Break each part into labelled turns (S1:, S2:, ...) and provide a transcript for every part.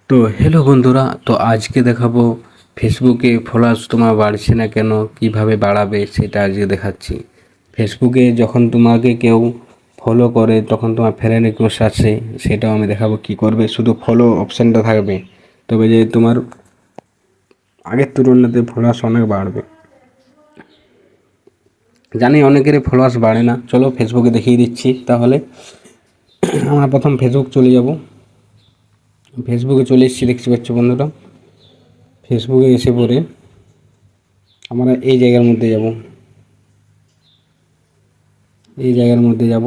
S1: তো হ্যালো বন্ধুরা, তো আজকে দেখাবো ফেসবুকে ফলোয়ার্স তোমার বাড়ছে না কেন, কিভাবে বাড়াবে সেটা আজকে দেখাচ্ছি। ফেসবুকে যখন তোমাকে কেউ ফলো করে তখন তোমার ফ্রেন্ড রিকোয়েস্ট আসে, সেটাও আমি দেখাবো কি করবে। শুধু ফলো অপশানটা থাকবে, তবে যে তোমার আগের তুলনাতে ফলোয়ার্স অনেক বাড়বে। জানি অনেকেরই ফলোয়ার্স বাড়ে না, চলো ফেসবুকে দেখিয়ে দিচ্ছি তাহলে। আমরা প্রথম ফেসবুকে চলে এসেছি, দেখতে পাচ্ছ বন্ধুরা। ফেসবুকে এসে পড়ে আমরা এই জায়গার মধ্যে যাব,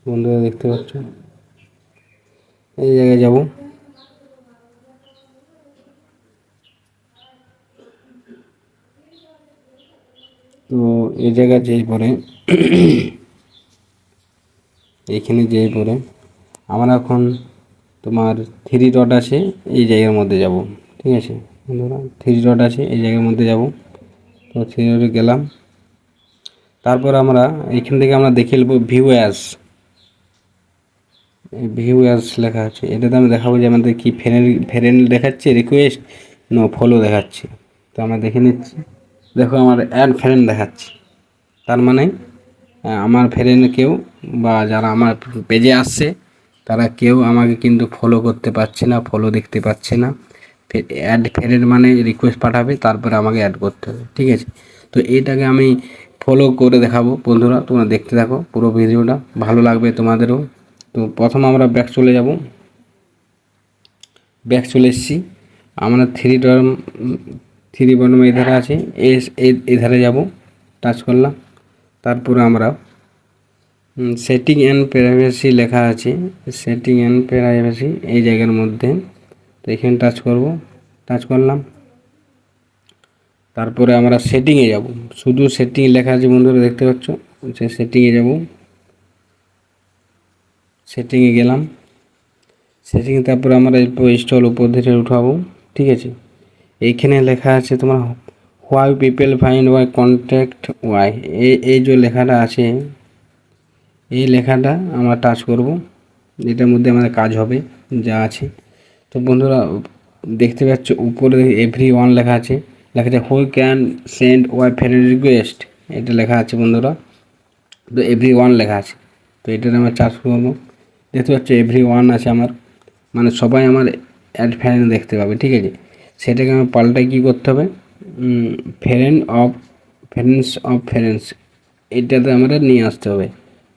S1: বন্ধুরা দেখতে পাচ্ছ, এই জায়গায় যাব। তো এই জায়গায় যেই পরে এইখানে যেই পরে আমরা এখন তোমার থ্রি ডট আছে, এই জায়গার মধ্যে যাব। ঠিক আছে বন্ধুরা, থ্রি ডট আছে এই জায়গার মধ্যে যাব। তো থ্রি ডটে গেলাম, তারপর আমরা এইখান থেকে আমরা দেখে নেব ভিউ অ্যাজ লেখা আছে। এটাতে আমি দেখাবো যে আমাদের কি ফ্রেন্ড দেখাচ্ছে রিকোয়েস্ট, নো ফলো দেখাচ্ছে। তো আমরা দেখে নিচ্ছি, দেখো আমার অ্যাড ফ্রেন্ড দেখাচ্ছে। তার মানে আমার ফ্রেন্ড কেউ বা যারা আমার পেজে আসছে তারা কেউ আমাকে কিন্তু ফলো করতে পারছে না, ফলো দেখতে পাচ্ছে না। অ্যাড ফ্রেন্ড মানে রিকোয়েস্ট পাঠাবে, তারপরে আমাকে অ্যাড করতে হবে। ঠিক আছে, তো এইটাকে আমি ফলো করে দেখাবো বন্ধুরা, তোমরা দেখতে থাকো পুরো ভিডিওটা, ভালো লাগবে তোমাদেরও। তো প্রথম আমরা ব্যাক চলে এসেছি। আমরা থ্রি বটম এই ধারে আছে, এই ধারে যাব, টাচ করলাম। তারপরে আমরা সেটিং অ্যান্ড প্রাইভেসি লেখা আছে, সেটিং অ্যান্ড প্রাইভেসি এই জায়গার মধ্যে। তো এখানে টাচ করলাম। তারপরে আমরা সেটিংয়ে যাব, শুধু সেটিং লেখা আছে বন্ধুরা, দেখতে পাচ্ছ। সেটিংয়ে যাব, সেটিংয়ে গেলাম। সেটিং তারপরে আমরা স্টল উপর ধরে উঠাবো। ঠিক আছে, এইখানে লেখা আছে তোমার why people find Y contact Y, এই যে লেখাটা আছে, এই লেখাটা আমরা টাচ করব। এটার মধ্যে আমাদের কাজ হবে যা আছে। তো বন্ধুরা দেখতে পাচ্ছ উপরে এভরি ওয়ান লেখা আছে, who can send why friend request, এটা লেখা আছে বন্ধুরা। তো এভরি ওয়ান লেখা আছে, তো এটাতে আমরা টাচ করবো। দেখতে পাচ্ছ এভরি ওয়ান আছে আমার, মানে সবাই আমার অ্যাড ফ্রেন্ড দেখতে পাবে। ঠিক আছে, সেটাকে আমার পাল্টায় কী করতে হবে, ফ্রেন্ডস এটাতে আমরা নিয়ে আসতে হবে।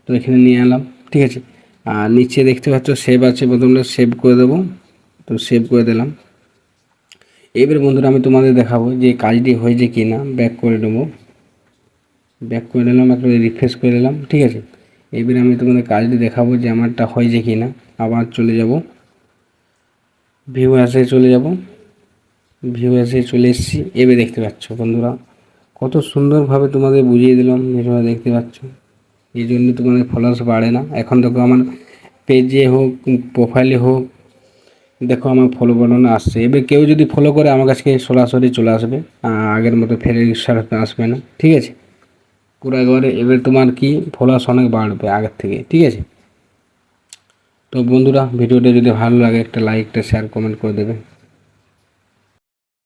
S1: তো এখানে নিয়ে এলাম। ঠিক আছে, আর নিচে দেখতে পাচ্ছ সেভ আছে, প্রথমটা সেভ করে দেবো। তো সেভ করে দিলাম। এবার বন্ধুরা আমি তোমাদের দেখাবো যে কাজটি হয়েছে কি না। ব্যাক করে নিলাম, একটু রিফ্রেশ করে নিলাম। ঠিক আছে, এবারে আমি তোমাদের কাজটি দেখাবো যে আমারটা হয়েছে কি না। আবার চলে যাব, ভিউ অ্যাসে চলে এসেছি। এবার দেখতে পাচ্ছ বন্ধুরা কত সুন্দরভাবে তোমাদের বুঝিয়ে দিলাম, যেটা দেখতে পাচ্ছ। এই জন্য তোমাদের ফলোয়ার্স বাড়ে না। এখন দেখো আমার পেজে হোক প্রোফাইলে হোক, দেখো আমার ফলো বাটন আসছে। এবার কেউ যদি ফলো করে আমার কাছে সরাসরি চলে আসবে, আগের মতো ফেরে আসবে না। ঠিক আছে, পুরো একবারে এবার তোমার কি ফলোয়ার্স অনেক বাড়বে আগের থেকে। ঠিক আছে, তো বন্ধুরা ভিডিওটা যদি ভালো লাগে একটা লাইক, একটা শেয়ার, কমেন্ট করে দেবে।